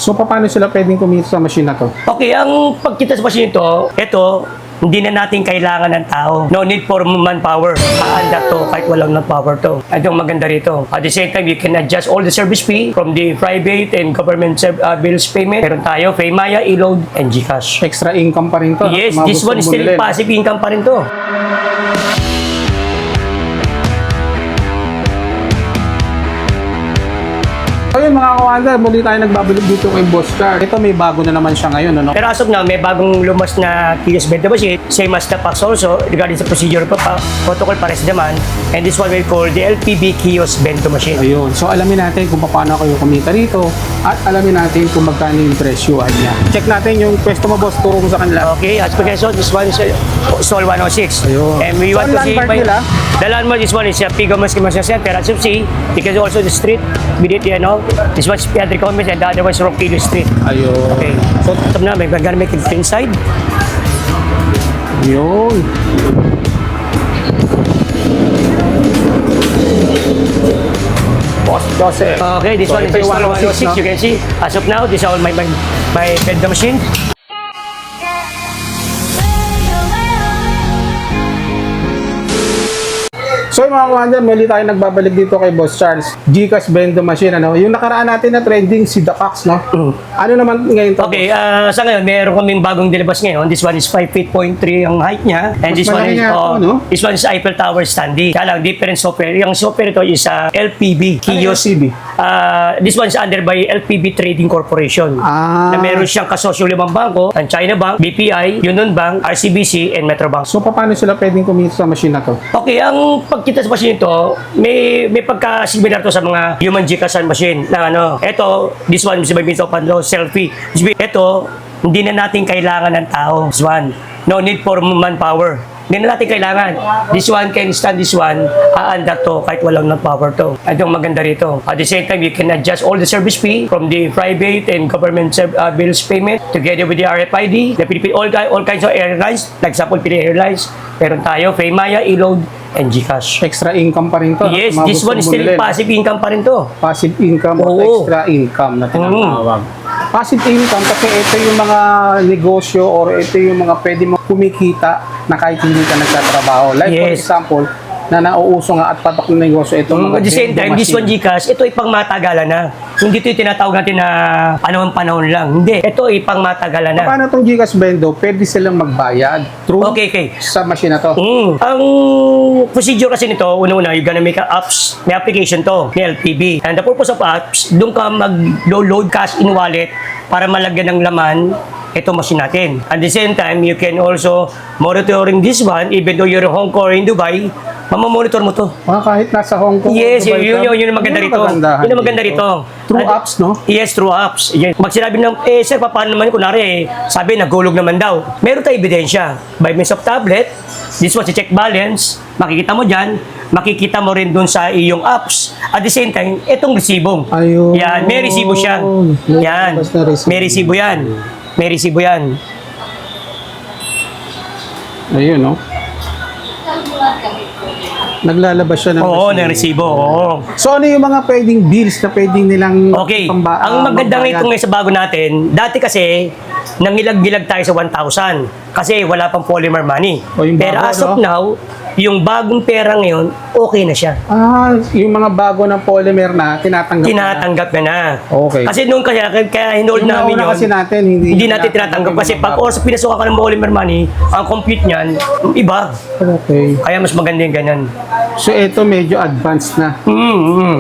So, paano sila pwedeng kumita sa machine na to? Okay, ang pagkita sa machine ito, hindi na natin kailangan ng tao. No need for manpower. Aandak to kahit walang manpower to. Ito ang maganda rito. At the same time, you can adjust all the service fee from the private and government bills payment. Meron tayo, Paymaya, e-load, and GCash. Extra income pa rin to. Yes, Mga this one is gustong still bumili. passive income pa rin to. Ayun mga kawander, muli tayo nagbabalik dito kay Boss Char. Ito may bago na naman siya ngayon, ano? Pero as of now, may bagong lumas na kiosk vending machine. Same as the PAX also, regarding sa procedure protocol pares naman. And this one we call the LPB kiosk vending machine. Ayun. So alamin natin kung paano kayo kumita rito at alamin natin kung magkano yung presyuhan niya. Check natin yung pwesto mo, Boss. Turo mo sa kanila. Okay, as per so this one is Sol 106. Ayun. And we So, want to ang see landmark nila? the landmark, this one is Pigo Masking Center. As you see, because also the street, beneath this one is Piadri Commons and the other one is Roquillo Street. Ayun. Okay, so ito na, may gagana may inside. Ayun. Boss Joseph. Okay, this So, one is ito yung 106, 106, no? you can see. As of now, this is all my vending machine. So mga kawander, muli tayo nagbabalik dito kay Boss Charles. GCash vending machine, ano? Yung nakaraan natin na trending si The Cox, no? Ano naman ngayon to? Okay, sa ngayon, meron kaming bagong dilabas ngayon. This one is 5 feet point 3 ang height niya. And Mas this one malaki is, nga ito, no? this one is Eiffel Tower standee. Kaya lang, different software. Yung software ito is LPB, Ano yung kiosk. LPB? This one is under by LPB Trading Corporation. Ah. Na meron siyang kasosyo 5 bangko, ang China Bank, BPI, Union Bank, RCBC, and Metrobank. So paano sila pwedeng kumita sa machine na to? Okay, ang pagkita sa machine ito, may pagka-similar to sa mga human GCash machine na ano. Ito, this one is by means of selfie. Ito, hindi na natin kailangan ng tao. This one, no need for manpower. Hindi na natin kailangan. This one can stand this one, aandak to kahit walang manpower to. Ito ang maganda rito. At the same time, you can adjust all the service fee from the private and government bills payment together with the RFID, the Philippine, all kinds of airlines, like example, Philippine Airlines. Meron tayo, Paymaya, e-load, and GCash. Extra income pa rin to. Yes, Mga this gustong one is still bumili. passive income pa rin to. Passive income o Oo. extra income na tinatawag. Passive income kasi ito yung mga negosyo or ito yung mga pwede mo kumikita na kahit hindi ka nagtatrabaho. Like for Yes. example, na nauuso nga at patok ng negosyo itong mga At the same time, this one GCash, ito ay pang matagalan na. Hindi ito yung tinatawag natin na panahon lang. Hindi. Ito ay pang matagalan na. Paano itong GCash Vendo? Pwede silang magbayad through Okay. sa machine na to. Ang procedure kasi nito, una-una, you're gonna make apps. May application to, may LPB. And the purpose of apps, doon ka mag-load cash in wallet para malagyan ng laman ito machine natin. At the same time, you can also monitoring this one, even though you're in Hong Kong or in Dubai, mamamonitor mo to. Kahit nasa Hong Kong. Yes, o Dubai ka, yun ang maganda rito. Yun ang maganda rito. Through apps, no? Yes, through apps. Yes. Pag sinabi ng, sir, paano naman, kunwari, sabi, nagulog naman daw. Meron tayong ebidensya. By means of tablet, this was a check balance, makikita mo dyan, makikita mo rin dun sa iyong apps. At the same time, itong resibong. Ayun. Yan, may resibo siya. Yan, Basta resibo. may resibo yan. May resibo yan. Ayun, no? Naglalabas siya ng Oo, machine. ng resibo. Oo. So ano yung mga pwedeng bills na pwedeng nilang Okay, ang maganda magbayad? nito ngayon sa bago natin, dati kasi, nangilag-gilag tayo sa 1,000 kasi wala pang polymer money. O, yung Pero bago, as of no? now, yung bagong pera ngayon, okay na siya. Yung mga bago ng polymer na tinatanggap Tinatanggap na na. Okay. Kasi nung kaya hinold Yung namin nauna yun, kasi natin, hindi natin tinatanggap. Kasi pag oras pinasukan ka ng polymer money, ang compute niyan, iba. Okay. Kaya mas maganda yung ganyan. So ito medyo advanced na. Mm-hmm.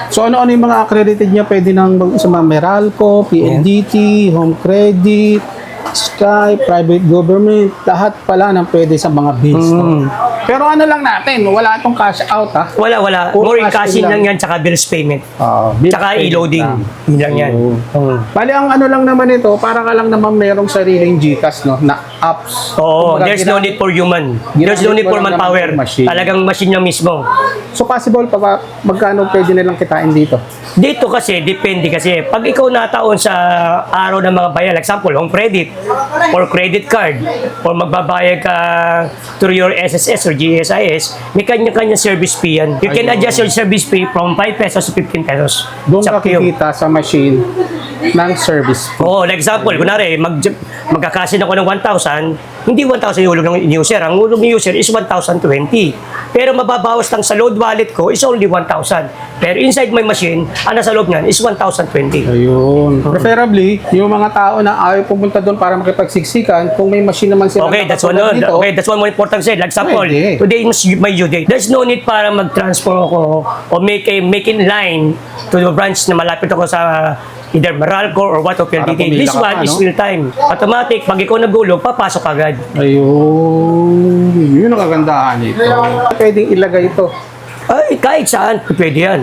So ano-ano yung mga accredited niya? Pwede nang sa mga Meralco, PLDT, Home Credit, Sky, Private Government, lahat pala ng pwede sa mga bills. No? Pero ano lang natin, wala itong cash out ha. Wala. Puro More in cash cashing in lang lang. yan, tsaka bills payment. Bills Tsaka payment e-loading. lang. Yun lang yan. Bali, ang ano lang naman ito, para ka lang naman merong sariling GCash, no? Na apps. Oo, Kumbaga, there's no need for human. There's no need for mo lang naman manpower. yung machine. Talagang machine niya mismo. So possible pa magkano pwede nilang kitain dito? Dito kasi, depende kasi. Pag ikaw nataon sa araw ng mga bayan, example, home credit or credit card or magbabayad ka through your SSS or GSIS, may kanya-kanya service fee yan. You can adjust your service fee from 5 pesos to 15 pesos. Doon It's ka up to you. kikita sa machine ng service fee. Oo, like example, kunwari, magkakasin ako ng 1,000, hindi 1,000 yung hulog ng user. Ang hulog ng user is 1,020. Pero mababawas lang sa load wallet ko is only 1,000. Pero inside my machine, ang nasa loob niyan is 1,020. Ayun. Preferably, yung mga tao na ayaw pumunta doon para makipagsiksikan, kung may machine naman sila Okay, na that's one. katulad dito, Okay, that's one more important say. Like example, Pwede. today is my due date. There's no need para mag-transfer ako o make in line to the branch na malapit ako sa either Meralco or what of Para PLDT. pumila This ka one pa, is no? real time. Automatic, pag ikaw nagulog, papasok agad. ayun. Yun ang kagandahan nito. Pwedeng ilagay ito. Ay, kahit saan, pwede yan.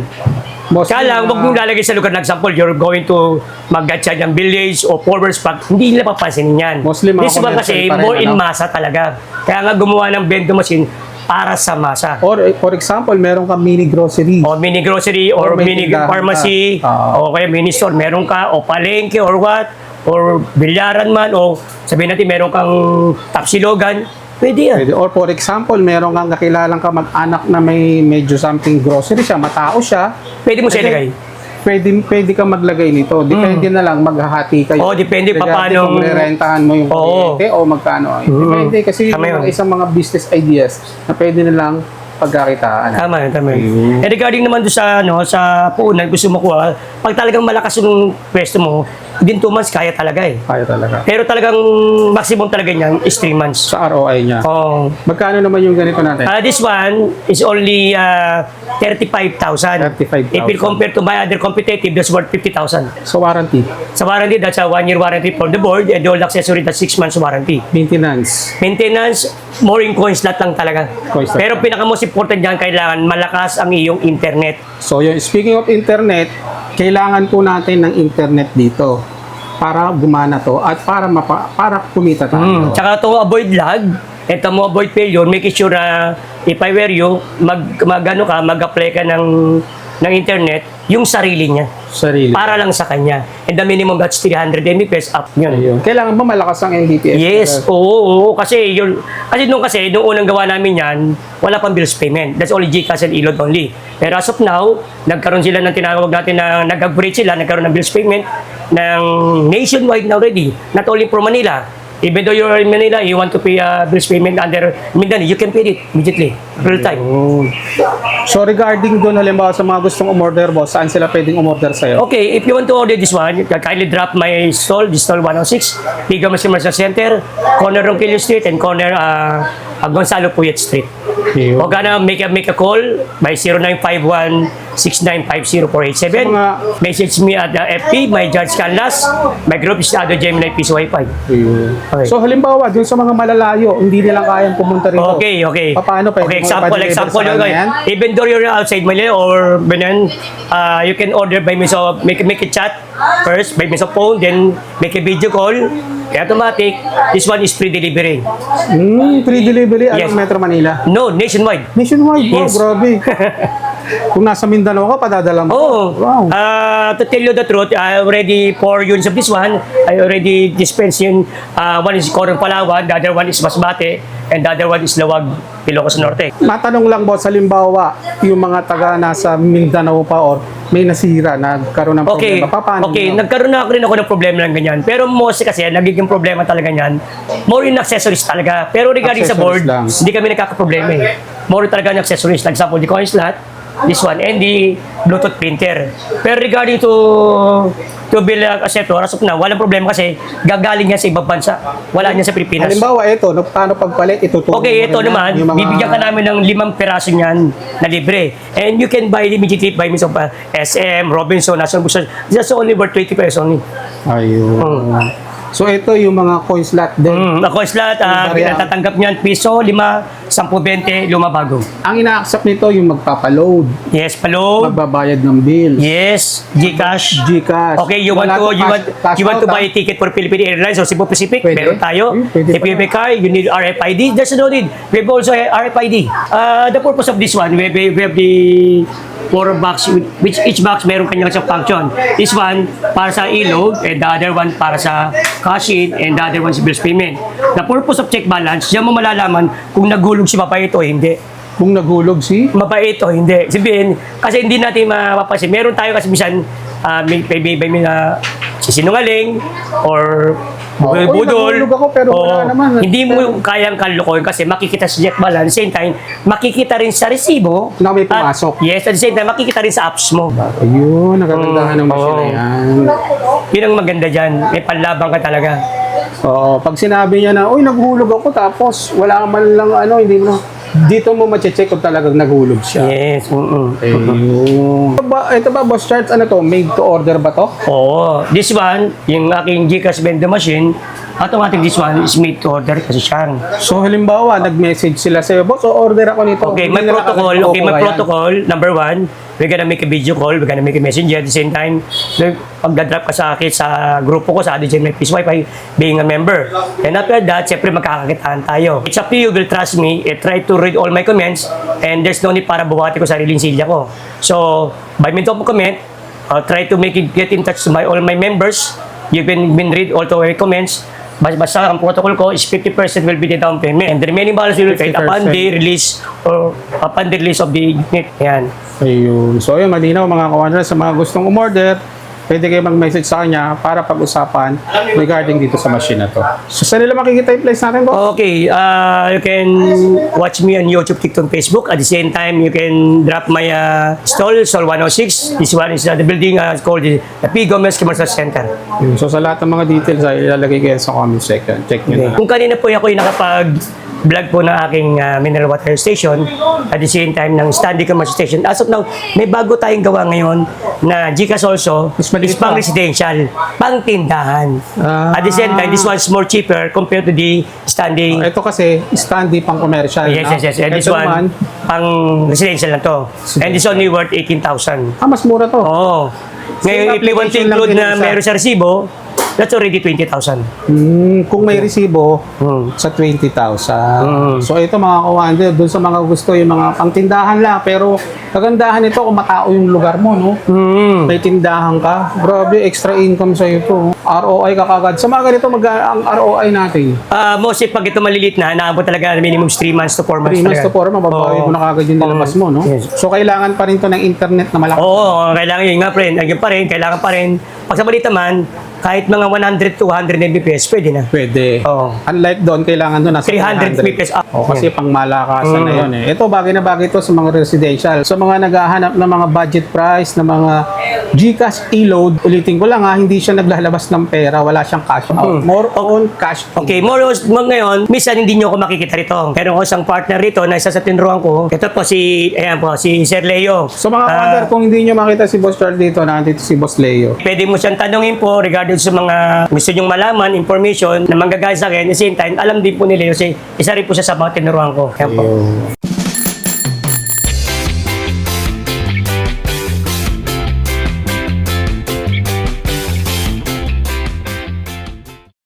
Mostly, Kaya lang, huwag mong lalagay sa lugar. Example, you're going to mag-gatsa ng village o forwards pack. Hindi nila papansinin yan. Mostly mga This one kasi, commercial pa rin, more in ano? masa talaga. Kaya nga gumawa ng bento machine para sa masa. Or for example, meron kang mini grocery. O mini grocery or Or may mini tindahan pharmacy ka. o kaya mini store meron ka o palengke or what or bilyaran man o sabihin natin meron kang tapsilogan, pwede yan. Pwede. Or for example, meron kang nakilalang ka mag-anak na may medyo something grocery siya, matao siya. Pwede mo siya ilagay. Pwede kang maglagay nito. Depende na lang, maghahati kayo. Oo, depende paano- kung rerentahan mo yung Oo. kuryente o magkano. Depende kasi yung Tama yun. mga isang mga business ideas na pwede na lang pagkakitaan. Tama, tama. Ayun. Regarding naman doon sa sa puunan gusto mo kuha, pag talagang malakas yung pwesto mo, within 2 months kaya talaga eh. Kaya talaga. Pero talagang maximum talaga niyan is 3 months. Sa ROI niya. Oh. Magkano naman yung ganito natin? This one is only 35,000. 35,000. If you compare to my other competitive, that's worth 50,000. So warranty, Sa warranty, that's a 1-year warranty for the board and all accessory, that's 6 months warranty. maintenance. Maintenance, more in coins lot lang talaga. Coins lot Pero lang. pinaka-most important dyan, kailangan malakas ang iyong internet. So yung speaking of internet, kailangan po natin ng internet dito para gumana to at para kumita tayo. Tsaka to avoid lag, ito mo avoid failure, make sure na if I were you, mag-apply ka ng internet, yung sarili niya. Sarili. Para lang sa kanya. And the minimum that's 300 Mbps up yun. Ayun. Kailangan ba malakas ang Mbps? Yes, oo. Kasi nung unang gawa namin yan, wala pang bills payment. That's only GCash and Ilod only. Pero as of now, nagkaroon sila ng tinawag natin na nag-upgrade sila, nagkaroon ng bills payment ng nationwide na already. Not only for Manila. Even though you're in Manila, you want to pay bills payment under Mindanao, you can pay it immediately, real time. Oh. So regarding doon, halimbawa sa mga gustong umorder, boss, saan sila pwedeng umorder sa'yo? Okay, if you want to order this one, you can kindly drop my stall, this stall 106, Piga Commercial Center, corner Ronquillo Street, and corner Gonzalo Puyat Street. Ayun. O gana make a call by 0951-6950-487. Message me at the FB, my Judge Canlas, my group is Ado Gemini Peace Wi-Fi. Ayun. Okay. So halimbawa, dun sa mga malalayo, hindi nilang kayang pumunta rito. Okay. Paano pwede Okay, mo example, ipa-deliver sa kanila yan? even though you're outside Manila or Benin, you can order by means of, make a chat first, by means of phone, then make a video call, automatic. This one is free delivery. Free delivery Yes. ang Metro Manila. No, nationwide. Nationwide, wow, Yes. grabe. Kung nasa Mindanao ka, padadala mo. Oh, Wow. to tell you the truth, I already 4 units of this one. I already dispensed in. One is Corong Palawan, the other one is Masbate, and the other one is Lawag, Ilocos Norte. Matanong lang, boss, halimbawa, yung mga taga nasa Mindanao pa or may nasira, nagkaroon ng Okay, problema. Paano okay. nyo? Nagkaroon na rin ako ng problema ng ganyan. Pero mostly kasi, nagiging problema talaga niyan. More in accessories talaga. Pero regarding sa board, Accessories lang. hindi kami nagkakaproblema eh. More talaga ng accessories. Like example, the coin slot, this one, and the Bluetooth printer. Pero regarding to bill acceptor, as of now, walang problema kasi gagaling yan sa ibang bansa. Wala niyan sa Pilipinas. Halimbawa, ito, paano pagpalit, itutulong Okay, mo ito rin yan, naman, yung mga- bibigyan ka namin ng 5 peraso niyan na libre. And you can buy immediately by means of SM, Robinson, National Bookstore. Just only worth 20 pesos only. Ayun. So ito yung mga coin slot din. Ako is lahat, Barya. pinatatanggap niyan, piso, 5, 10, 20, lumabago. Ang ina-accept nito yung magpapaload, Yes, palo. magbabayad ng bills, Yes, GCash. GCash. Okay, you want Wala to to cash you want to out, buy a ticket for Philippine Airlines or Cebu Pacific? Pwede. Meron tayo. Pwede If you have a car, you need RFID. There's no need. We have also a RFID. The purpose of this one, we have the 4 box, which each box meron kanyang isang function. This one para sa e-load, and the other one para sa cash in, and the other one sa bills payment. The purpose of check balance, diyan mo malalaman kung nagulog si mabait o hindi. Kung naghulog si Mabait o hindi. Sabihin, kasi hindi natin mapapansin. Meron tayo kasi minsan, may na sisinungaling or Uy, budol. nahulog ako, pero wala naman. Hindi mo kayang kalukuhin kasi makikita sa check balance. Same time, makikita rin sa resibo. Na may pumasok. Yes, at the same time, makikita rin sa apps mo. ayun, nakagandahan ng machine na yan. Yun ang maganda dyan. May panlabang ka talaga. Oo, pag sinabi niya na, uy, naghulog ako, tapos wala man lang, hindi mo, dito mo mache-check kung talagang naghulog siya. Yes. Ayun. Ito ba, Boss Charles, ano to? Made to order ba to? Oo. This one, yung aking GCash vending machine, automatic this one is made to order kasi siya. So, halimbawa, nag-message sila sa'yo, Boss, order ako nito. Okay, may Hindi nila protocol. kagad Okay, may kukuha yan. protocol. Number 1, we're gonna make a video call. We're gonna make a messenger at the same time. Pag-drop ka sa akin sa grupo ko, sa Adjacent My Peace Wi-Fi, being a member. And after that, syempre magkakakitaan tayo. It's up to you, will trust me. Try to read all my comments and there's no need para buhati ko sariling silya ko. So, by means of comment, I'll try to make it get in touch to all my members. You can read all the my comments. Basta ang protocol ko is 50% will be the down payment. And the remaining balance will be paid upon 50%. the release or upon the release of the unit. Yan. Ayun. So, ayun, malinaw mga kawander, sa mga gustong umorder, pwede kayo mag-message sa kanya para pag-usapan regarding dito sa machine na to. So, saan nila makikita yung place natin, Boss? Okay, you can watch me on YouTube, TikTok, Facebook. At the same time, you can drop my stall 106. This one is the building called the P. Gomez Commercial Center. Ayun. So, sa lahat ng mga details ay ilalagay kayo sa comment section. Check nyo na. Kung kanina po ako yung nakapag-vlog po ng aking mineral water station at the same time ng Standing Commercial Station. As of now, may bago tayong gawa ngayon na GCash also Mas maliit is pang pa. residential, pang tindahan. At the same time, this one is more cheaper compared to the standing. Ito kasi, standy pang commercial. Yes. And this Ito one, naman, pang residential na to. And this only worth 18,000. mas mura to. Oo. Ngayon, if you want to application lang include din na isa. meron sa resibo, that's already 20,000. Kung may resibo, sa 20,000. So ito mga kawander, dun sa mga gusto yung mga pangtindahan lang, pero kagandahan nito kung matao yung lugar mo, no? May tindahan ka, grabe, extra income sa ito. ROI ka kagad. Sa mga ganito, ang ROI natin. Mostly pag ito malilit na, naabot talaga minimum 3 months to 4 months 3 months to 4, mababawi Oo. mo na kagad yung nilabas mo, no? Yes. So kailangan pa rin to ng internet na malaki. Oo, kailangan yun nga pa rin. Nagyan pa rin, kailangan pa rin. Pag sa balita man, kahit mga 100 to 100 Mbps, pwede na. Pwede. Oo. Unlike doon, kailangan doon nasa 300 Mbps up. Kasi pang malakasan na yun eh. Ito, bagay na bagay ito sa mga residential. Sa mga naghahanap ng mga budget price, ng mga GCash e-load, ulitin ko lang ha, hindi siya naglalabas ng pera, wala siyang cash out. More on cash in. Okay, more ngayon, minsan hindi nyo ako makikita rito. Pero ako isang partner rito na isa sa tinruan ko. Ito po si Sir Leo. So mga kawander, kung hindi nyo makita si Boss Charles dito, nandito si Boss Leo. Pwede mo siyang tanungin po regarding sa mga gusto nyong malaman, information na manggagaya sa akin. At the same time, alam din po ni Leo kasi isa rin po siya sa mga tinuruan ko. Kaya po.